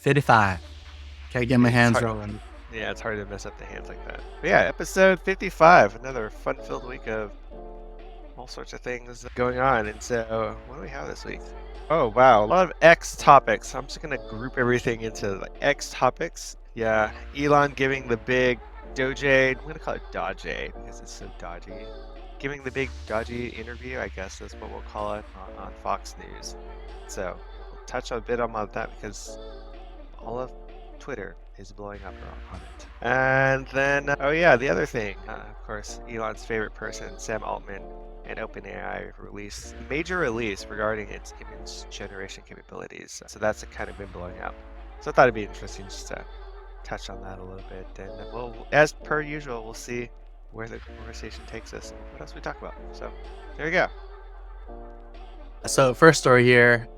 55. Can't get my It's hands hard. rolling. Yeah, it's hard to mess up the hands like that. But yeah, episode 55, another fun-filled week of all sorts of things going on. And so, what do we have this week? Oh wow, a lot of X topics. I'm just gonna group everything into like X topics. Yeah, Elon giving the big Doge. I'm gonna call it Dodge because it's so dodgy. Giving the big dodgy interview, I guess that's what we'll call it on Fox News. So we'll touch a bit on that because all of Twitter is blowing up on it. And then, oh yeah, the other thing, of course, Elon's favorite person, Sam Altman, and OpenAI release major release regarding its image generation capabilities. So that's kind of been blowing up. So I thought it'd be interesting just to touch on that a little bit. And we'll, as per usual, we'll see where the conversation takes us and what else we talk about. So there you go. So first story here,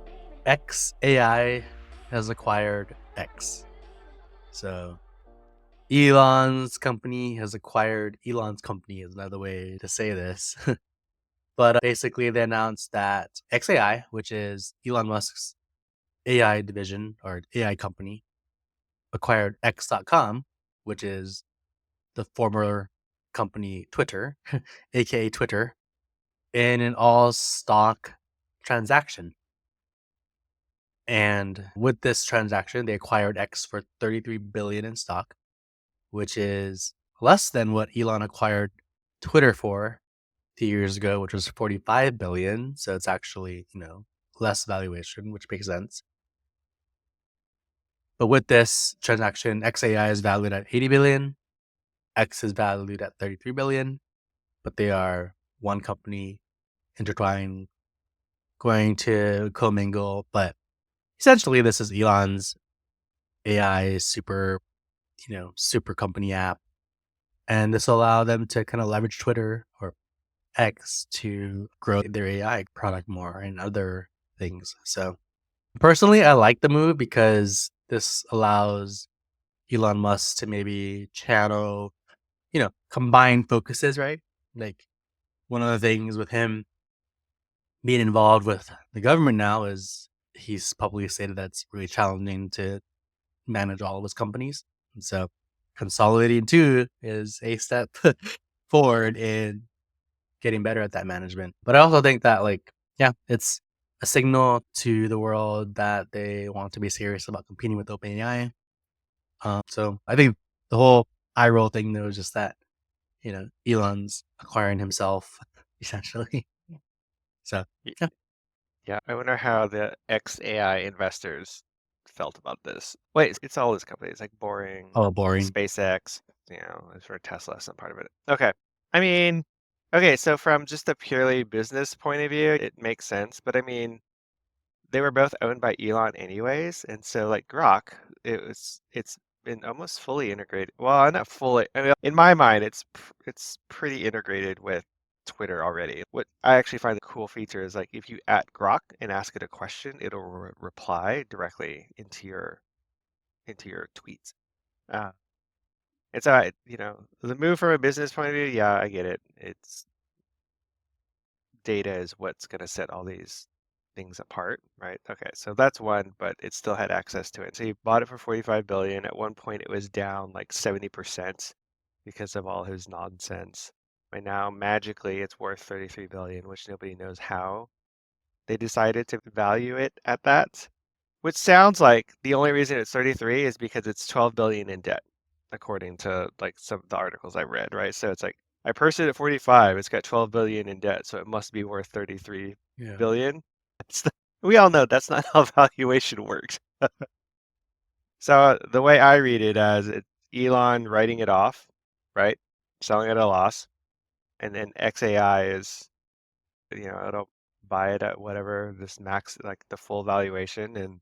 X.AI has acquired X. So Elon's company has acquired Elon's company is another way to say this. But basically they announced that X.AI, which is Elon Musk's AI division or AI company, acquired X.com, which is the former company Twitter, aka Twitter, in an all stock transaction. And with this transaction, they acquired X for 33 billion in stock, which is less than what Elon acquired Twitter for 2 years ago, which was 45 billion. So it's actually, less valuation, which makes sense. But with this transaction, XAI is valued at 80 billion, X is valued at 33 billion, but they are one company intertwined, going to commingle. But essentially, this is Elon's AI super company app. And this will allow them to kind of leverage Twitter or X to grow their AI product more and other things. So personally, I like the move because this allows Elon Musk to maybe channel, combine focuses, right? Like one of the things with him being involved with the government now is he's publicly stated that it's really challenging to manage all of his companies. And so consolidating too is a step forward in getting better at that management. But I also think that it's a signal to the world that they want to be serious about competing with OpenAI. So I think the whole eye roll thing though is just that, Elon's acquiring himself essentially. So yeah. Yeah, I wonder how the XAI investors felt about this. Wait, it's all these companies like Boring, Oh, boring. SpaceX, as for Tesla, some part of it. Okay. I mean, okay, so from just a purely business point of view, it makes sense, but I mean, they were both owned by Elon anyways, and so like Grok, it's been almost fully integrated. Well, not fully. I mean, in my mind, it's pretty integrated with Twitter already. What I actually find the cool feature is like if you at Grok and ask it a question, it'll reply directly into your tweets. Uh, and so the move from a business point of view, yeah, I get it. It's data is what's going to set all these things apart, right? Okay, so that's one, but it still had access to it. So he bought it for 45 billion. At one point, it was down like 70% because of all his nonsense. And now magically, it's worth 33 billion, which nobody knows how they decided to value it at that. Which sounds like the only reason it's 33 is because it's 12 billion in debt, according to like some of the articles I read, right? So it's like I purchased it at 45, it's got 12 billion in debt, so it must be worth 33 Yeah. billion. We all know that's not how valuation works. So the way I read it as it's Elon writing it off, right? Selling it at a loss, and then XAI is, it'll buy it at whatever this max, like the full valuation, and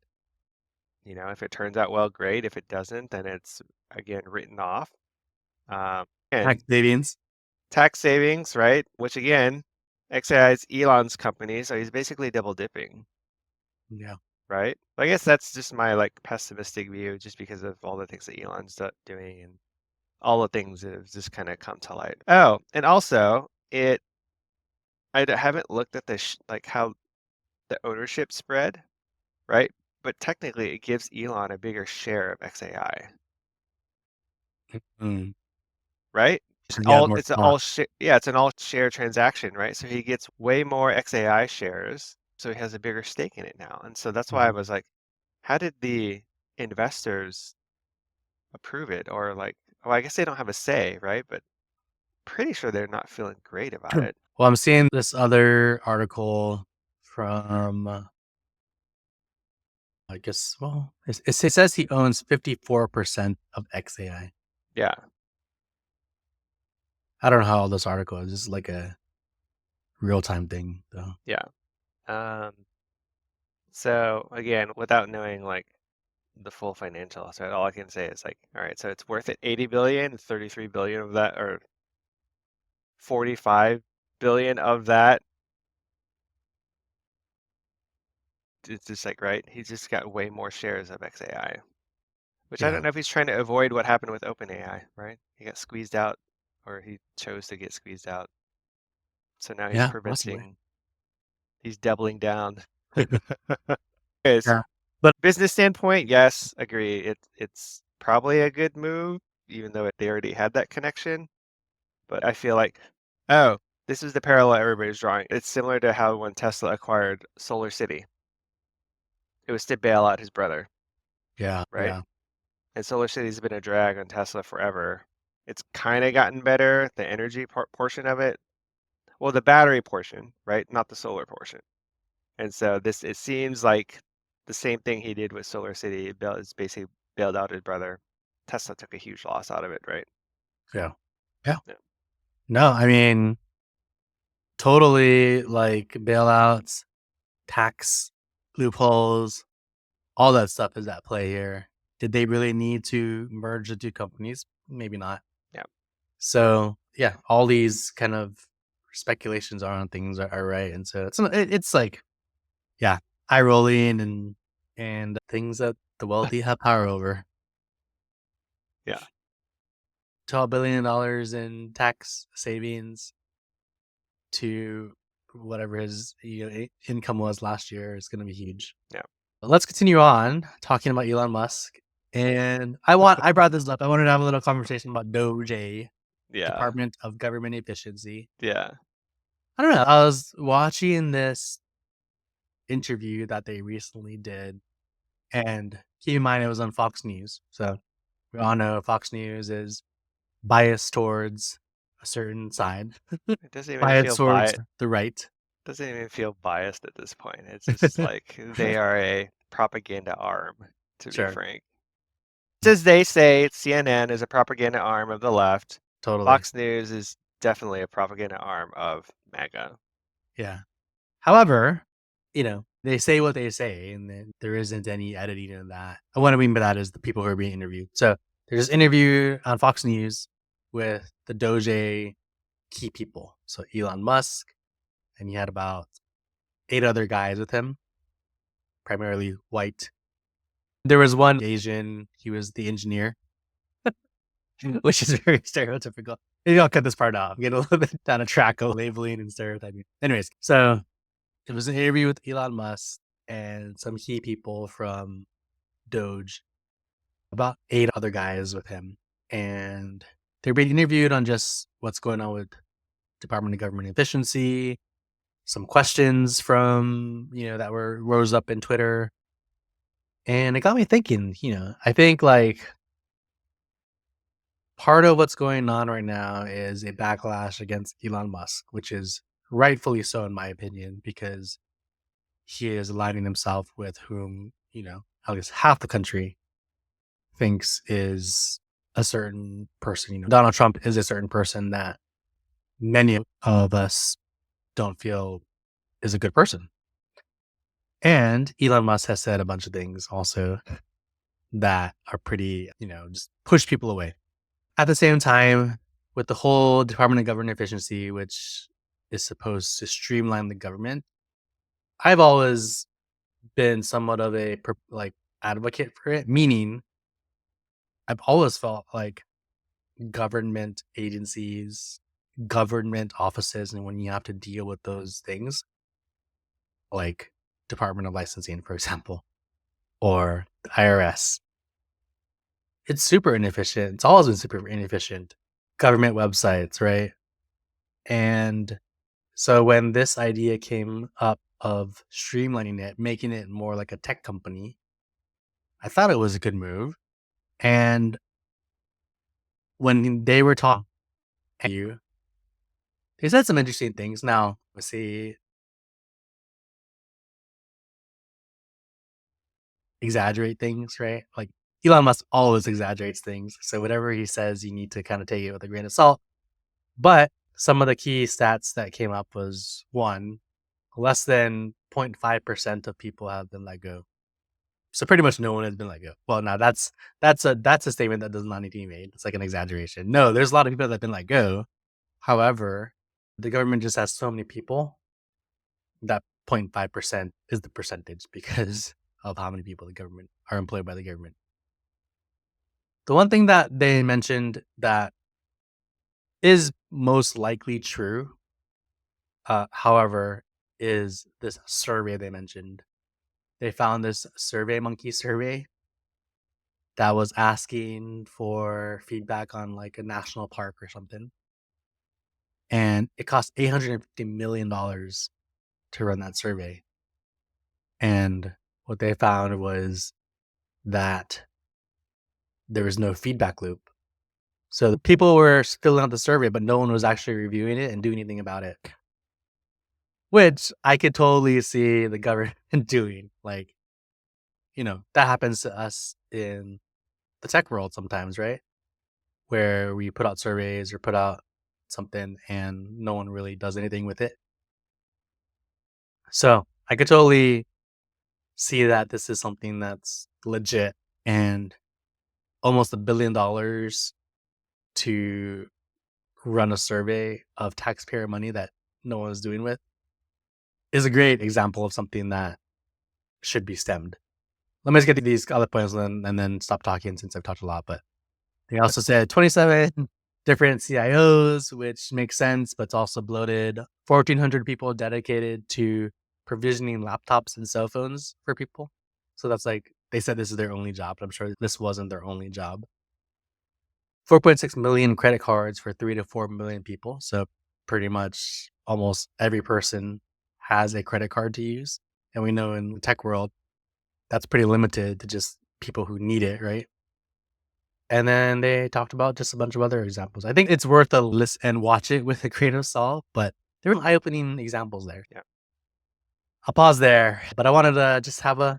if it turns out well, great. If it doesn't, then it's again written off. Tax And savings. tax savings, right? Which again, XAI is Elon's company, so he's basically double dipping, Yeah. right? I guess that's just my like pessimistic view, just because of all the things that Elon's doing and all the things that have just kind of come to light. Oh, and also I haven't looked at like how the ownership spread, right? but technically it gives Elon a bigger share of XAI, Mm. right? So he had more It's an stock. it's an all share transaction, right? So he gets way more XAI shares, so he has a bigger stake in it now. And so that's why I Mhm. was like, how did the investors approve it? Or like, well, I guess they don't have a say, right? But pretty sure they're not feeling great about it. Well, I'm seeing this other article from, I guess, well, it says he owns 54% of XAI. Yeah, I don't know how all this article is. This is like a real time thing, though. yeah. Um, so again, without knowing like the full financials, right? All I can say is like, all right, so it's worth it 80 billion, 33 billion of that, or 45 billion of that. It's just like, right? He's just got way more shares of XAI, which I don't Yeah. know if he's trying to avoid what happened with OpenAI, right? He got squeezed out, or he chose to get squeezed out. So now Yeah, possibly. he's doubling down. Anyways, Yeah. But business standpoint, yes, agree. It's probably a good move, even though they already had that connection. But I feel like, oh, this is the parallel everybody's drawing. It's similar to how when Tesla acquired Solar City, it was to bail out his brother, yeah, right? yeah, And Solar City's been a drag on Tesla forever. It's kind of gotten better, the energy portion of it. Well, the battery portion, right? Not the solar portion. And so it seems like the same thing he did with Solar City is basically bailed out his brother. Tesla took a huge loss out of it, right? yeah. Yeah. Yeah. No, I mean, totally like bailouts, tax loopholes, all that stuff is at play here. Did they really need to merge the two companies? Maybe not. Yeah. So yeah, all these kind of speculations on things are right, and so it's like yeah, eye rolling and things that the wealthy have power over. Yeah. $12 billion in tax savings to whatever his income was last year is going to be huge. Yeah. But let's continue on talking about Elon Musk. And I brought this up. I wanted to have a little conversation about DOJ, Yeah. Department of Government Efficiency. Yeah. I don't know. I was watching this interview that they recently did, and keep in mind it was on Fox News. So we all know Fox News is biased towards a certain side, It doesn't even biased feel towards biased. the right. Doesn't even feel biased at this point. It's just like they are a propaganda arm, to be Sure, frank. As they say, CNN is a propaganda arm of the left. totally. Fox News is definitely a propaganda arm of MAGA. Yeah. However, they say what they say, and then there isn't any editing in that. And what I mean by that is the people who are being interviewed. So there's this interview on Fox News with the Doge key people. So Elon Musk, and he had about 8 other guys with him, primarily white. There was one Asian, he was the engineer, which is very stereotypical. Maybe I'll cut this part off, get a little bit down a track of labeling and stereotyping. Anyways, so it was an interview with Elon Musk and some key people from Doge, about 8 other guys with him. And they're being interviewed on just what's going on with Department of Government Efficiency, some questions from, that were rose up in Twitter. And it got me thinking, I think like part of what's going on right now is a backlash against Elon Musk, which is rightfully so, in my opinion, because he is aligning himself with whom, at least half the country thinks is a certain person. Donald Trump is a certain person that many of us don't feel is a good person. And Elon Musk has said a bunch of things also that are pretty, just push people away. At the same time, with the whole Department of Government Efficiency, which is supposed to streamline the government, I've always been somewhat of a advocate for it, meaning I've always felt like government agencies, government offices, and when you have to deal with those things, like Department of Licensing, for example, or the IRS. It's super inefficient. It's always been super inefficient. Government websites, right? And so when this idea came up of streamlining it, making it more like a tech company, I thought it was a good move. And when they were talking to you, they said some interesting things. Now, let's see, exaggerate things, right? Like Elon Musk always exaggerates things. So whatever he says, you need to kind of take it with a grain of salt. But some of the key stats that came up was one, less than 0.5% of people have been let go. So pretty much no one has been let go. Well, now that's a statement that does not need to be made. It's like an exaggeration. No, there's a lot of people that have been let go. However, the government just has so many people that 0.5% is the percentage because of how many people the government are employed by the government. The one thing that they mentioned that is most likely true, however, is this survey they mentioned. They found this survey monkey survey that was asking for feedback on like a national park or something. And it cost $850 million to run that survey. And what they found was that there was no feedback loop. So the people were filling out the survey, but no one was actually reviewing it and doing anything about it. Which I could totally see the government doing. Like, that happens to us in the tech world sometimes, right? Where we put out surveys or put out something and no one really does anything with it. So I could totally see that this is something that's legit, and almost $1 billion to run a survey of taxpayer money that no one is doing with is a great example of something that should be stemmed. Let me just get to these other points and then stop talking since I've talked a lot. But they also said 27 different CIOs, which makes sense, but it's also bloated. 1,400 people dedicated to provisioning laptops and cell phones for people. So that's like, they said this is their only job, but I'm sure this wasn't their only job. 4.6 million credit cards for 3 to 4 million people. So pretty much almost every person has a credit card to use. And we know in the tech world, that's pretty limited to just people who need it, right? And then they talked about just a bunch of other examples. I think it's worth a listen and watch it with a grain of salt, but there were eye-opening examples there. Yeah. I'll pause there, but I wanted to just have a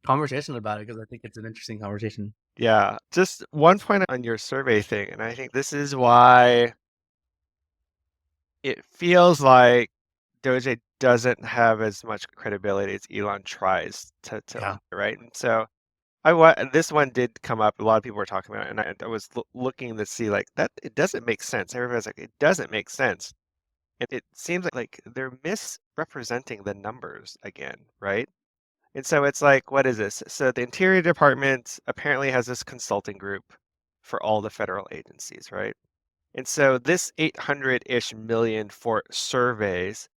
conversation about it because I think it's an interesting conversation. Yeah. Just one point on your survey thing, and I think this is why it feels like Doge doesn't have as much credibility as Elon tries Yeah. right? And so this one did come up. A lot of people were talking about it, and I was looking to see like that. It doesn't make sense. Everybody's like, it doesn't make sense. And it seems like they're misrepresenting the numbers again, right? And so it's like, what is this? So the Interior Department apparently has this consulting group for all the federal agencies, right? And so this 800-ish million for surveys,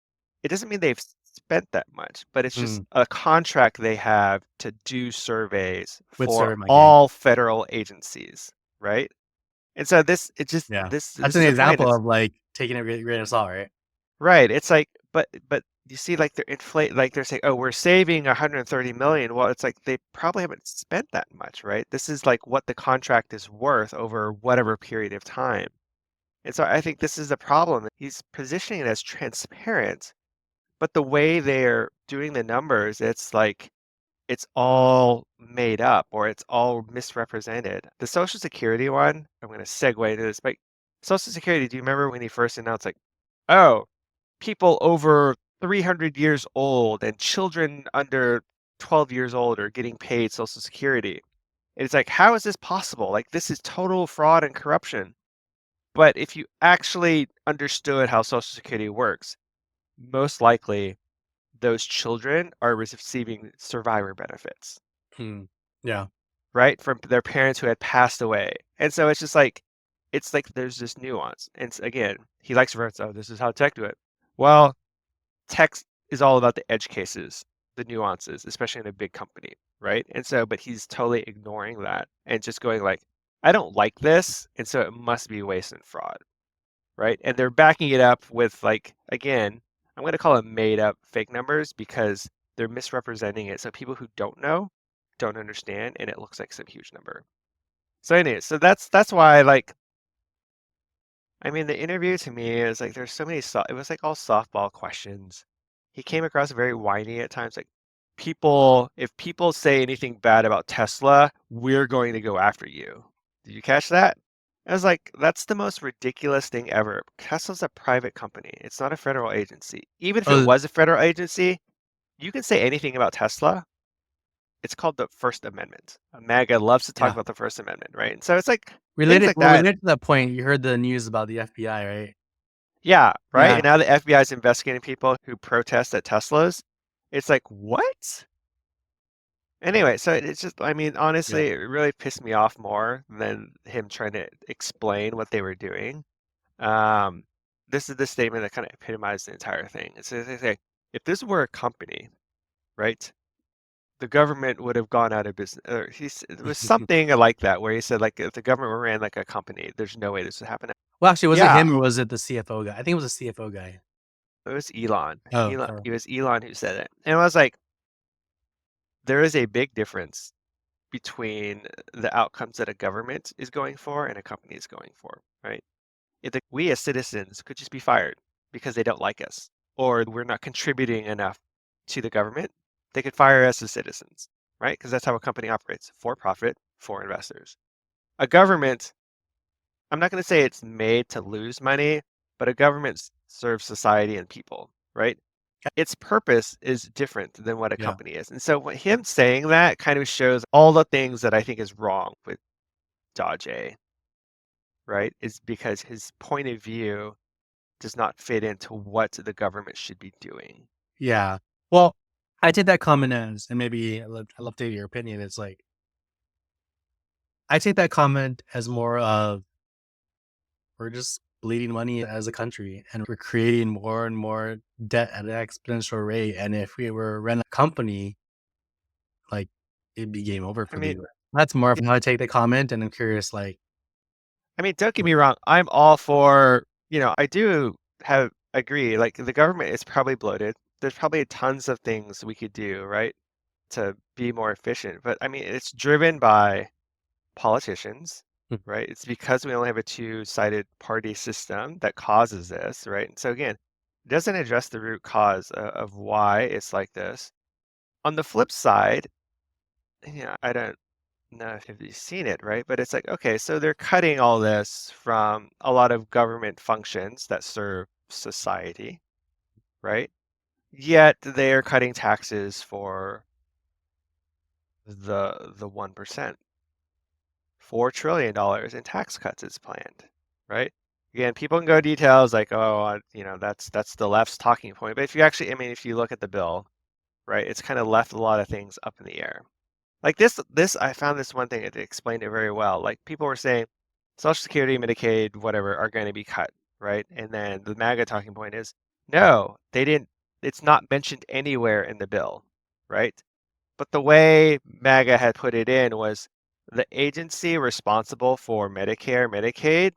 it doesn't mean they've spent that much, but it's just Mm. a contract they have to do surveys With for SurveyMonkey. all federal agencies, right? And so Yeah. this That's is an the point. example It's of like taking it with a grain of salt, right? right. It's like, but you see, like they're saying, oh, we're saving 130 million. Well, it's like they probably haven't spent that much, right? This is like what the contract is worth over whatever period of time. And so I think this is the problem. He's positioning it as transparent, but the way they're doing the numbers, it's like it's all made up or it's all misrepresented. The Social Security one, I'm going to segue into this, but Social Security, do you remember when he first announced, like, oh, people over 300 years old and children under 12 years old are getting paid Social Security? And it's like, how is this possible? Like, this is total fraud and corruption. But if you actually understood how Social Security works, most likely those children are receiving survivor benefits, Hmm. Yeah. right? From their parents who had passed away. And so it's like there's this nuance. And again, he likes to reference, oh, this is how tech do it. Well, tech is all about the edge cases. the nuances, especially in a big company, right? And so, but he's totally ignoring that and just going like, I don't like this, and so it must be waste and fraud, right? And they're backing it up with like, again, I'm going to call it made up fake numbers because they're misrepresenting it. So people who don't know don't understand, and it looks like some huge number. So anyway, so that's why like, I mean, the interview to me is like there's so many it was like all softball questions. He came across very whiny at times, like if people say anything bad about Tesla, we're going to go after you. Did you catch that? I was like, that's the most ridiculous thing ever. Tesla's a private company. It's not a federal agency. Even if it Oh, was a federal agency, you can say anything about Tesla. It's called the First Amendment. MAGA loves to talk yeah. about the First Amendment, right? And so it's like things Related like well, that. related to that point, you heard the news about the FBI, right? Yeah, right? Yeah. And now the FBI is investigating people who protest at Teslas. It's like, what? Anyway, so it's just, I mean, Yeah. honestly, it really pissed me off more than him trying to explain what they were doing. Um, this is the statement that kind of epitomized the entire thing. It's they say, if this were a company, right, the government would have gone out of business. Or it was something like that, where he said, like, if the government were ran like a company, there's no way this would happen. Well, actually, was it Yeah, him or was it the CFO guy? I think it was the CFO guy. it was Elon. Oh, Elon, oh, it was Elon who said it. And I was like, there is a big difference between the outcomes that a government is going for and a company is going for, right? We as citizens could just be fired because they don't like us or we're not contributing enough to the government. They could fire us as citizens, right? Because that's how a company operates, for profit, for investors. A government, I'm not going to say it's made to lose money, but a government serves society and people, right? Its purpose is different than what a yeah. company is. And so him saying that kind of shows all the things that I think is wrong with Dodge, right? Is because his point of view does not fit into what the government should be doing. Yeah. Well, I take that comment as, and maybe I'd love to hear your opinion. It's like, I take that comment as more of we're just bleeding money as a country and we're creating more and more debt at an exponential rate. And if we were run a company, like it'd be game over I for the mean, US. That's more of how I take the comment. And I'm curious, like, don't get me wrong. I'm all for, I do have agree. Like the government is probably bloated. There's probably tons of things we could do, right, to be more efficient. But I mean, it's driven by politicians, right? It's because we only have a two-sided party system that causes this, right? And so again, it doesn't address the root cause of why it's like this. On the flip side, I don't know if you've seen it, right? But it's like, okay, so they're cutting all this from a lot of government functions that serve society, right? Yet they are cutting taxes for the 1%. $4 trillion in tax cuts is planned, right? Again, people can go details like, oh, that's the left's talking point. But if you actually, I mean, if you look at the bill, right, it's kind of left a lot of things up in the air. Like this, I found this one thing that explained it very well. Like people were saying, Social Security, Medicaid, whatever, are going to be cut, right? And then the MAGA talking point is, no, they didn't. It's not mentioned anywhere in the bill, right? But the way MAGA had put it in was the agency responsible for Medicare, Medicaid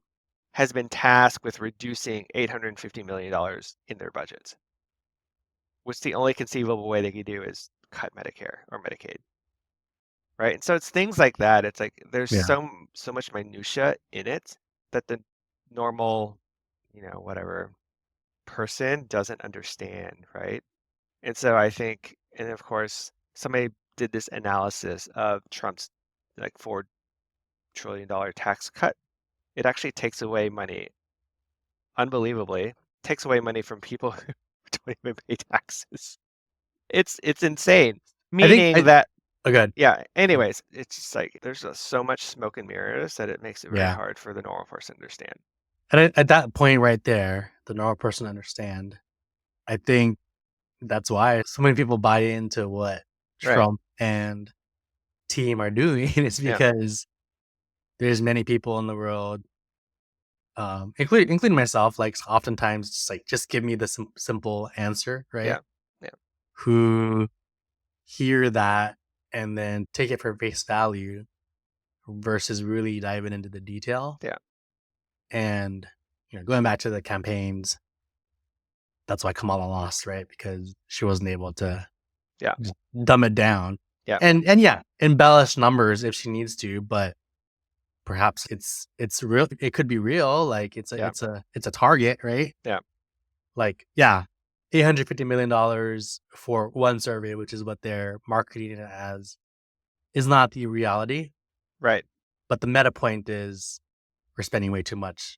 has been tasked with reducing $850 million in their budget, which the only conceivable way they could do is cut Medicare or Medicaid, right? And so it's things like that. It's like there's yeah. so much minutia in it that the normal, whatever person doesn't understand, right? And so I think, and of course, somebody did this analysis of Trump's like $4 trillion tax cut. It actually takes away money, unbelievably, takes away money from people who don't even pay taxes. It's insane. I think Meaning that, oh, good. yeah, anyways, it's just like there's just so much smoke and mirrors that it makes it very Yeah. hard for the normal person to understand. And at that point right there, the normal person understand. I think that's why so many people buy into what Right. Trump and team are doing. It's Yeah. because there's many people in the world, including myself, like oftentimes just like just give me the simple answer, Yeah. right? Yeah. Who hear that and then take it for face value versus really diving into the detail. Yeah. And going back to the campaigns, that's why Kamala lost, right? Because she wasn't able to Yeah. just dumb it down. Yeah. And yeah, embellish numbers if she needs to, but perhaps it's real. It could be real. Like it's Yeah. a target, right? Yeah. Like, yeah, $850 million for one survey, which is what they're marketing it as, is not the reality. Right. But the meta point is we're spending way too much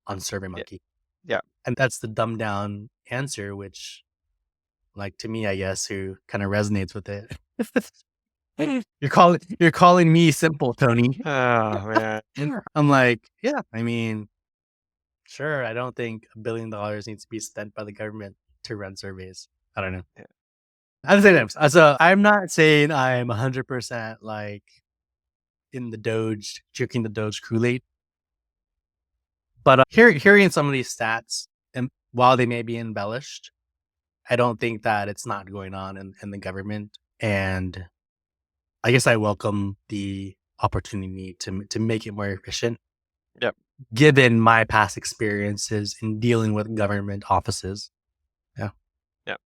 on Yeah. SurveyMonkey. Yeah. And that's the dumbed down answer, which, like, to me, I guess, who kind of resonates with it. You're calling me simple, Tony. Oh man. I'm like, yeah, I mean, sure, I don't think $1 billion needs to be spent by the government to run surveys. I don't know. Yeah. At the same time, so I'm not saying I'm 100% like in the Doge, drinking the Doge Kool-Aid. But hearing some of these stats, and while they may be embellished, I don't think that it's not going on in the government. And I guess I welcome the opportunity to make it more efficient. Yep. Given my past experiences in dealing with government offices. Yeah. Yep.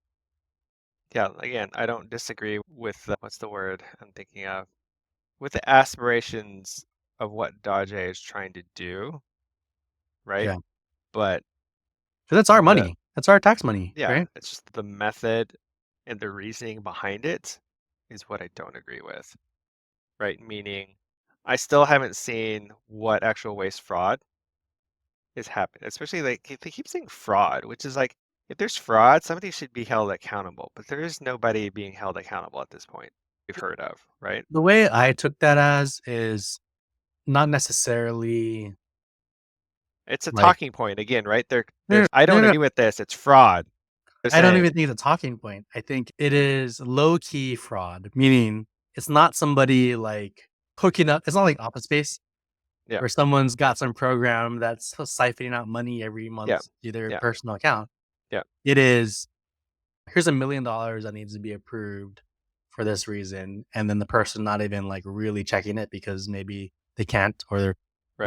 Yeah. Again, I don't disagree with what's the word I'm thinking of, with the aspirations of what Dodge is trying to do, right? Yeah. But So that's our money. That's our tax money, yeah, right? it's just the method and the reasoning behind it is what I don't agree with, right? Meaning, I still haven't seen what actual waste fraud is happening, especially like if they keep saying fraud, which is like, if there's fraud, somebody should be held accountable, but there is nobody being held accountable at this point we've heard of, right? The way I took that as is not necessarily It's a like, talking point again, right? There, no, there's, I no, don't no, agree with this. It's fraud. They're I don't saying, even think it's a talking point. I think it is low key fraud, meaning it's not somebody like hooking up. It's not like Office Space yeah, where someone's got some program that's siphoning out money every yeah, month to their yeah, personal account. yeah, It is, here's $1 million that needs to be approved for this reason, and then the person not even like really checking it because maybe they can't, right,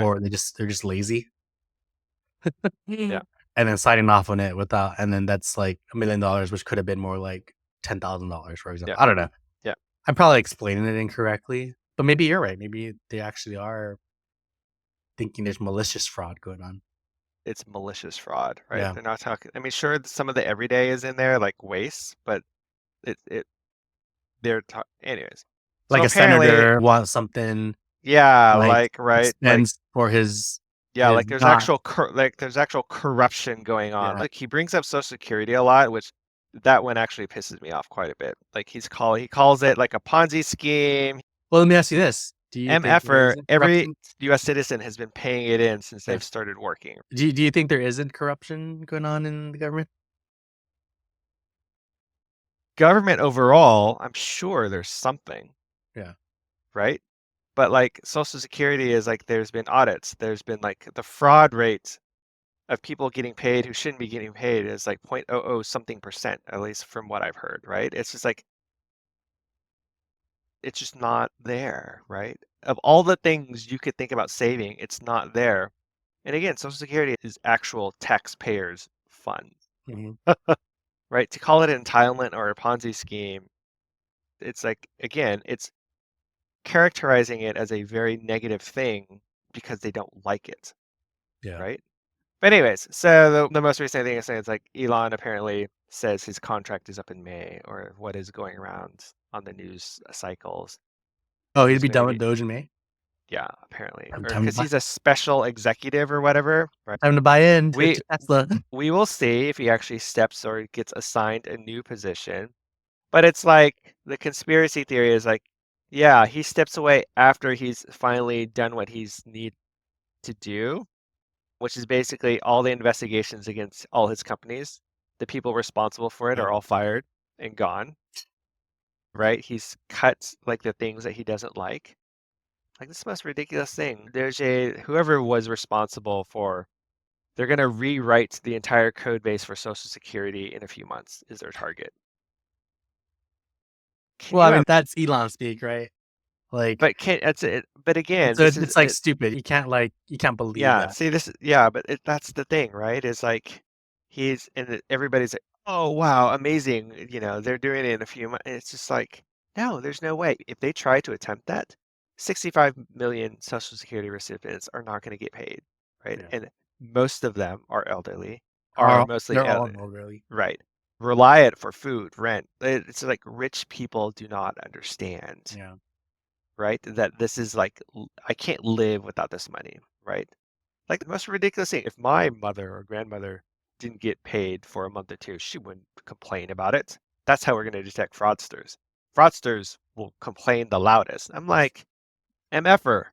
or they're just lazy. yeah, And then signing off on it without, and then that's like $1 million, which could have been more like $10,000, for example. yeah, I don't know. yeah. I'm probably explaining it incorrectly, but maybe you're right. Maybe they actually are thinking there's malicious fraud going on. It's malicious fraud, right? Yeah. They're not talking. I mean, sure, some of the everyday is in there, like waste, but it they're anyways. So Like a apparently, senator wants something yeah, like like right, like extends for his yeah, like there's not, actual like there's actual corruption going on. yeah. Like he brings up Social Security a lot, which that one actually pisses me off quite a bit. Like he calls it like a Ponzi scheme. Well, let me ask you this. Do you think there MFR, isn't every corruption? U.S. citizen has been paying it in since Yeah. they've started working. Do you think there isn't corruption going on in the government? Government overall, I'm sure there's something, Yeah. right? But like Social Security is like there's been audits, there's been like the fraud rate of people getting paid who shouldn't be getting paid is like 0.00 something percent, at least from what I've heard, right? It's just like it's just not there, right? Of all the things you could think about saving, it's not there. And again, Social Security is actual taxpayers' funds, Hmm. right? To call it an entitlement or a Ponzi scheme, it's like again, it's characterizing it as a very negative thing because they don't like it, Yeah. right? But anyways, so the most recent thing is saying it's like Elon apparently says his contract is up in May, or what is going around on the news cycles. Oh, he'd He's be going to done with be, Doge in May. yeah, apparently, or Time to because buy. he's a special executive or whatever, right? Time to buy in We to Tesla. we will see if he actually steps or gets assigned a new position. But it's like the conspiracy theory is like, yeah, he steps away after he's finally done what he's need to do, which is basically all the investigations against all his companies. The people responsible for it Yeah. are all fired and gone, right? He's cut like the things that he doesn't like. Like this is the most ridiculous thing. There's whoever was responsible for, they're gonna rewrite the entire code base for Social Security in a few months is their target. Can Well, I you? mean, that's Elon speak, right? Like, But can that's it. But again, so this is it's like it. stupid. You can't believe Yeah. that. See, yeah, but that's the thing, right? Is like everybody's like, oh wow, amazing. They're doing it in a few months. It's just like, no, there's no way. If they try to attempt that, 65 million Social Security recipients are not going to get paid, right? Yeah. And most of them are elderly, are mostly They're all elderly, elderly. right? Rely it for food, rent. It's like rich people do not understand, Yeah. right? That this is like, I can't live without this money, right? Like the most ridiculous thing, if my mother or grandmother didn't get paid for a month or two, she wouldn't complain about it. That's how we're going to detect fraudsters. Fraudsters will complain the loudest. I'm like, MFer,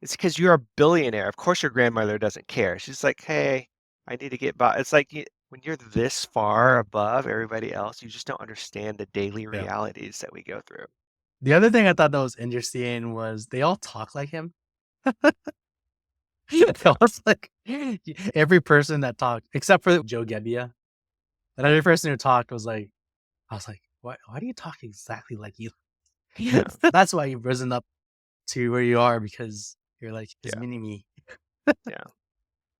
it's because you're a billionaire. Of course your grandmother doesn't care. She's like, hey, I need to get by. It's like when you're this far above everybody else, you just don't understand the daily Yeah. realities that we go through. The other thing I thought that was interesting was they all talk like him. It Yeah. was like every person that talked, except for Joe Gebbia, and every person who talked was like, I was like, why do you talk exactly like you? Yeah. That's why you've risen up to where you are, because you're like his Yeah. mini me. Yeah.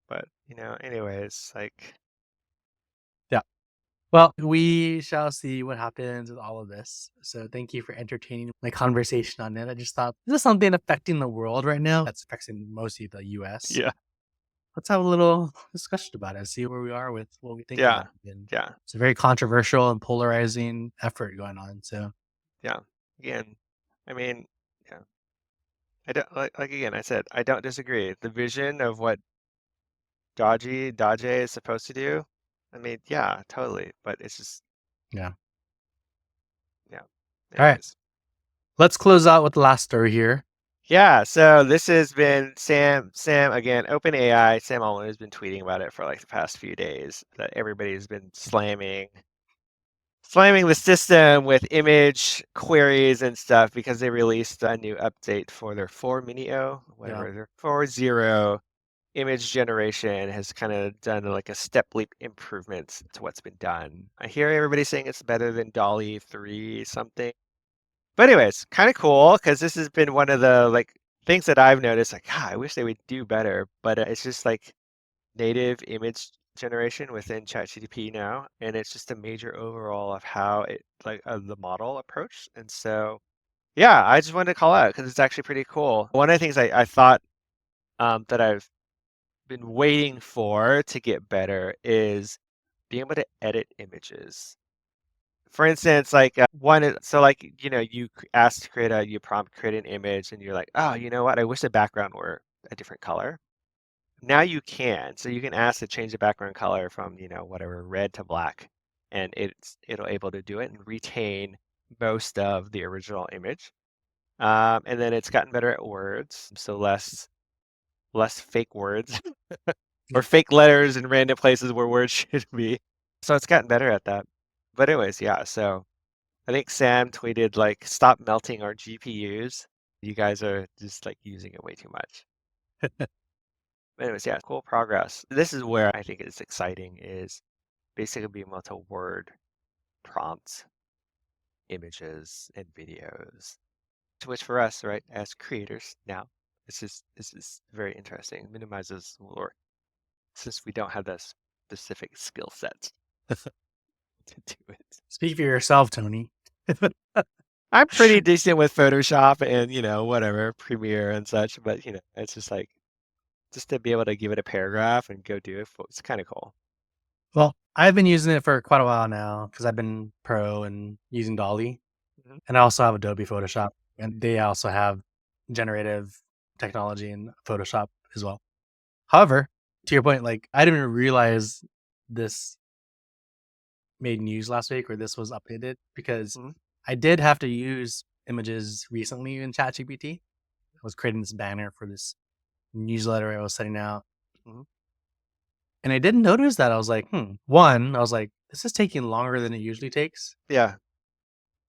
But, anyways, like, Yeah. Well, we shall see what happens with all of this. So thank you for entertaining my conversation on it. I just thought this is something affecting the world right now. That's affecting mostly the US. yeah. Let's have a little discussion about it, see where we are with what we think Yeah. about it. And Yeah. it's a very controversial and polarizing effort going on. So Yeah. Again, I mean, yeah. I don't like again, I said I don't disagree. The vision of what Dodge is supposed to do, I mean, yeah, totally. But it's just, yeah. yeah. All right. Anyways. Let's close out with the last story here. Yeah, so this has been Sam again, OpenAI. Sam Altman has been tweeting about it for like the past few days that everybody's been slamming the system with image queries and stuff because they released a new update for their 4 Mini O, Yeah. whatever their 4.0 image generation has kind of done like a step leap improvement to what's been done. I hear everybody saying it's better than Dolly 3 something. But anyways, kind of cool because this has been one of the like things that I've noticed like, I wish they would do better, but it's just like native image generation within ChatGPT now, and it's just a major overhaul of how it like the model approach. And so, yeah, I just wanted to call out because it's actually pretty cool. One of the things I thought that I've been waiting for to get better is being able to edit images. For instance, like so like you ask to you prompt create an image, and you're like, oh, you know what? I wish the background were a different color. Now you can. So you can ask to change the background color from, whatever, red to black, and it'll able to do it and retain most of the original image. And then it's gotten better at words, so less fake words or Yeah. fake letters in random places where words should be. So it's gotten better at that. But anyways, yeah, so I think Sam tweeted like, stop melting our GPUs. You guys are just like using it way too much. Anyways, yeah, cool progress. This is where I think it's exciting is basically being able to word prompt images and videos. Which for us, right, as creators now, this is very interesting. It minimizes work since we don't have the specific skill sets to do it. Speak for yourself, Tony. I'm pretty decent with Photoshop and, whatever, Premiere and such, but it's just like just to be able to give it a paragraph and go do it, it's kind of cool. Well, I've been using it for quite a while now because I've been pro and using Dolly. Mhm. And I also have Adobe Photoshop, and they also have generative technology in Photoshop as well. However, to your point, like I didn't even realize this made news last week or this was updated because Mhm. I did have to use images recently in ChatGPT. I was creating this banner for this newsletter I was sending out. Mhm. And I didn't notice that. I was like, one, I was like, this is taking longer than it usually takes. Yeah.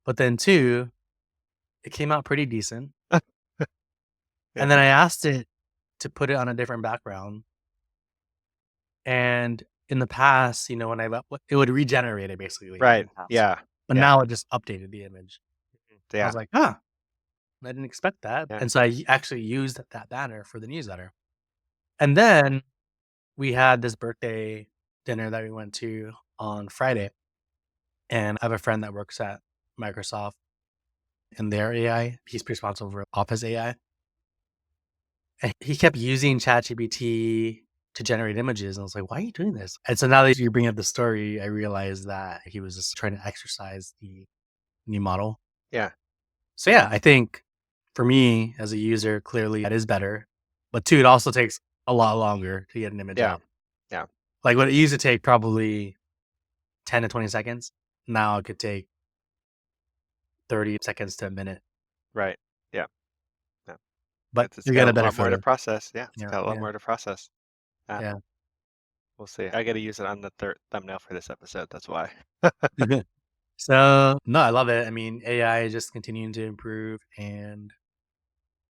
But then two, it came out pretty decent. And Yeah. then I asked it to put it on a different background. And in the past, when it would regenerate it basically in Right. the past. Yeah. But Yeah. now it just updated the image. I was like, huh, I didn't expect that. Yeah. And so I actually used that banner for the newsletter. And then we had this birthday dinner that we went to on Friday. And I have a friend that works at Microsoft in their AI. He's responsible for Office AI. And he kept using ChatGPT to generate images. And I was like, why are you doing this? And so now that you bring up the story, I realized that he was just trying to exercise the new model. Yeah. So yeah, I think for me as a user, clearly that is better. But two, it also takes a lot longer to get an image Yeah. out. Yeah. Like what it used to take probably 10 to 20 seconds. Now it could take 30 seconds to a minute. Right. Yeah. Yeah. But It's you got get a a better lot more to photo. process. Yeah. It's Yeah. got a lot Yeah. more to process. Yeah. We'll see. I got to use it on the third thumbnail for this episode. That's why. So no, I love it. I mean, AI is just continuing to improve and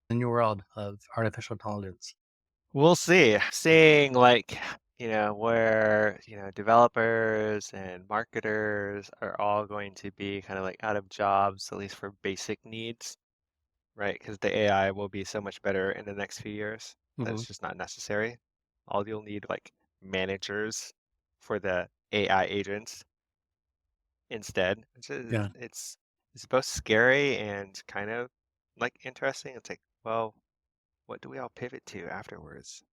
the new world of artificial intelligence. We'll see. Seeing like, where, developers and marketers are all going to be kind of like out of jobs, at least for basic needs, right? Because the AI will be so much better in the next few years that Hmm. it's just not necessary. All you'll need like managers for the AI agents instead. Yeah. It's both scary and kind of like interesting. It's like, well, what do we all pivot to afterwards?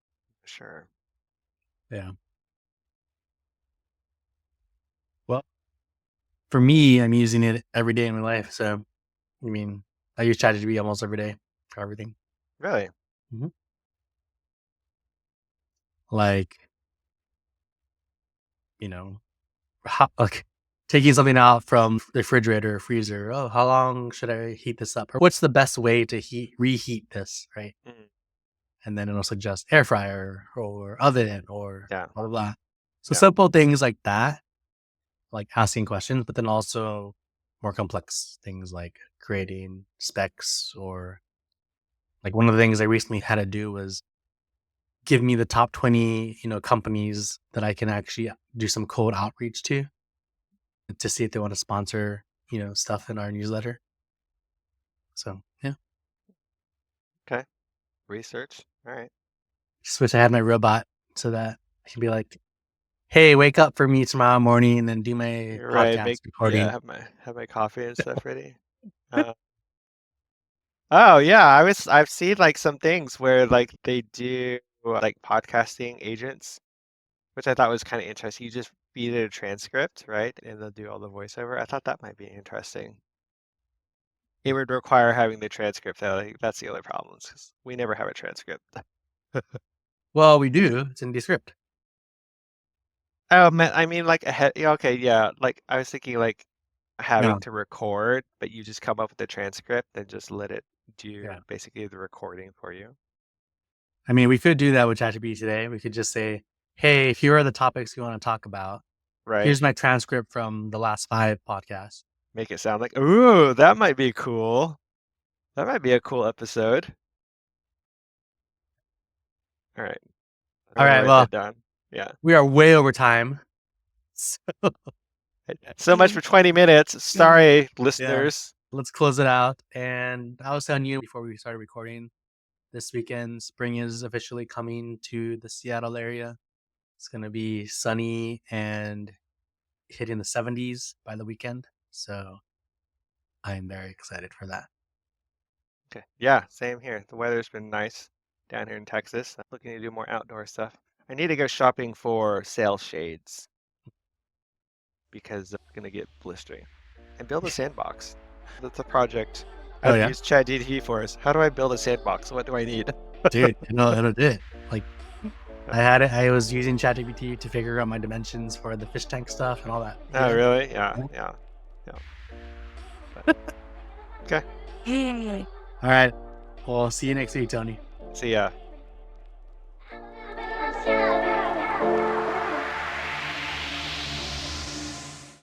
Sure. Yeah. Well, for me, I'm using it every day in my life. So, I mean, I use ChatGPT almost every day for everything. Really? Mhm. Like, you know, like taking something out from the refrigerator or freezer. Oh, how long should I heat this up? Or what's the best way to reheat this? Right. Mm, And then it'll suggest air fryer or oven or yeah, blah, blah, blah. So yeah, simple things like that, like asking questions, but then also more complex things like creating specs or like one of the things I recently had to do was give me the top 20, companies that I can actually do some cold outreach to see if they want to sponsor, stuff in our newsletter. So yeah, okay. Research. All right. just wish I had my robot so that I can be like, hey, wake up for me tomorrow morning and then do my You're right. podcast Yeah, recording. have my coffee and stuff ready. Uh, oh yeah, I've seen like some things where like they do like podcasting agents, which I thought was kind of interesting. You just feed it a transcript, right? And they'll do all the voiceover. I thought that might be interesting. It would require having the transcript though. Like, that's the other problem, is 'cause we never have a transcript. Well, we do. It's in the script. Oh man, I mean like ahead. Yeah, okay, yeah. Like I was thinking like Yeah. having to record, but you just come up with the transcript and just let it Yeah. do basically the recording for you, I mean, we could do that with ChatGPT today. We could just say, hey, here are the topics you want to talk about. right? Here's my transcript from the last 5 podcasts. Make it sound like, ooh, that might be cool. That might be a cool episode. All right, I'm All gonna right. write Well, that down. Yeah. we are way over time. So, So much for 20 minutes. Sorry, yeah, listeners. let's close it out. And I was telling you before we started recording, this weekend, spring is officially coming to the Seattle area. It's going to be sunny and hitting the 70s by the weekend. So I'm very excited for that. Okay. Yeah, same here. The weather's been nice down here in Texas. I'm looking to do more outdoor stuff. I need to go shopping for sail shades because I'm gonna get blistering. And build a sandbox. That's a project Oh, I've yeah. used ChatGPT for is how do I build a sandbox? What do I need? Dude, it'll do it. Like, I was using ChatGPT to figure out my dimensions for the fish tank stuff and all that. Oh, Yeah. really? Yeah, Yeah. yeah. But, okay. All right. Well, see you next week, Tony. See ya.